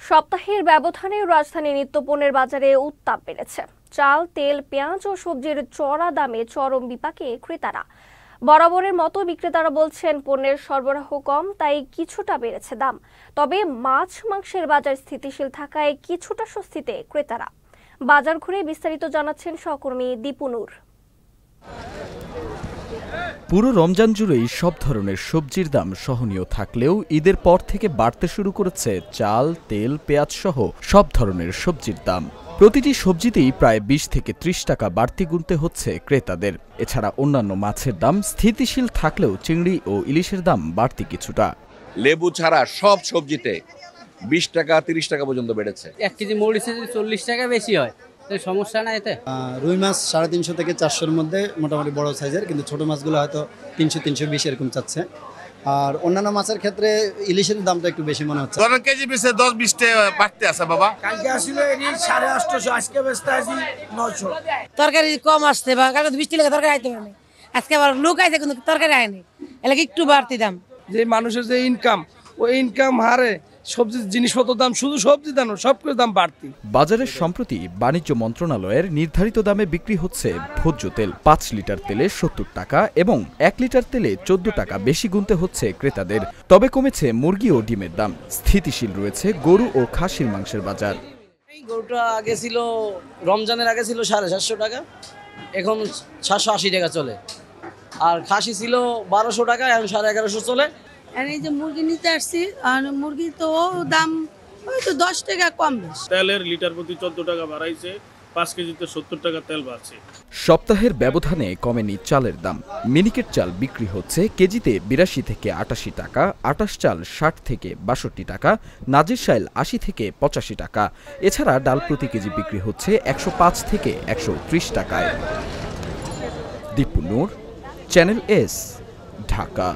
সপ্তাহের ব্যবধানে রাজধানীর নিত্যপণ্যের বাজারে উত্তাপ বেড়েছে। চাল, তেল, পেঁয়াজ ও সবজির চড়া দামে চরম বিপাকে ক্রেতারা। বরাবরের মতো বিক্রেতারা বলছেন পণ্যের সরবরাহ কম, তাই কিছুটা বেড়েছে দাম। তবে মাছ মাংসের বাজার স্থিতিশীল থাকায় কিছুটা স্বস্তিতে ক্রেতারা। বাজার ঘুরে বিস্তারিত জানাচ্ছেন সহকর্মী দীপুনুর। পুরো রমজান জুড়েই সব ধরনের সবজির দাম সহনীয় থাকলেও ঈদের পর থেকে বাড়তে শুরু করেছে চাল, তেল, পেঁয়াজ সহ সব ধরনের সবজির দাম। প্রতিটি সবজিতেই প্রায় 20 থেকে 30 টাকা বাড়তি গুনতে হচ্ছে ক্রেতাদের। এছাড়া অন্যান্য মাছের দাম স্থিতিশীল থাকলেও চিংড়ি ও ইলিশের দাম বাড়তি কিছুটা। লেবু ছাড়া সব সবজিতে 20 টাকা 30 টাকা পর্যন্ত বেড়েছে। 1 কেজি মরিচে 40 টাকা বেশি হয়, সমস্যা না এতে। রুই মাছ 350 থেকে 400-র মধ্যে মোটামুটি বড় সাইজের, কিন্তু ছোট মাছগুলো হয়তো 300-320 এরকম চাচ্ছে। আর অন্যান্য মাছের ক্ষেত্রে ইলিশের দামটা একটু বেশি মনে হচ্ছে। ধরেন কেজি পিছে 10-20 টাকা বাড়তে আছে বাবা। কালকে আসলে ইলিশ 850, আজকে বেচতে আসি 900। তরকারি কম আসছে, বা কালকে 20 টাকা তরকারি আইতে পারে, আজকে আবার লোক আইছে কিন্তু তরকারি আয়নি, এলাকা একটু বাড়তি দাম। যে মানুষের যে ইনকাম, ওই ইনকাম হারে সবজি জিনিসপত্র দাম, শুধু সবজি দাম সব কিছু দাম বাড়তি। বাজারের সম্প্রতি বাণিজ্য মন্ত্রণালয়ের নির্ধারিত দামে বিক্রি হচ্ছে ভোজ্য তেল। 5 লিটার তেলে 70 টাকা এবং 1 লিটার তেলে 14 টাকা বেশি গুনতে হচ্ছে ক্রেতাদের। তবে কমেছে মুরগি ও ডিমের দাম। স্থিতিশীল রয়েছে গরু ও খাসির মাংসের বাজার। এই গরুটা আগে ছিল, রমজানের আগে ছিল 750 টাকা, এখন 780 টাকা চলে। আর খাসি ছিল 1200 টাকা, এখন 1150 চলে। আর এই যে মুরগি নিতে আসছি, আর মুরগি তো দাম হয়তো 10 টাকা কম বেশি। তেলের লিটার প্রতি 14 টাকা বাড়াইছে, 5 কেজিতে 70 টাকা তেল বাড়ছে। সপ্তাহের ব্যবধানে কমেনি চালের দাম। মিনিকেট চাল বিক্রি হচ্ছে কেজিতে 82 থেকে 88 টাকা, আটাশ চাল 60 থেকে 62 টাকা, নাজির শাইল 80 থেকে 85 টাকা। এছাড়া ডাল প্রতি কেজি বিক্রি হচ্ছে 105 থেকে 130 টাকায়। দীপুনুর, চ্যানেল এস, ঢাকা।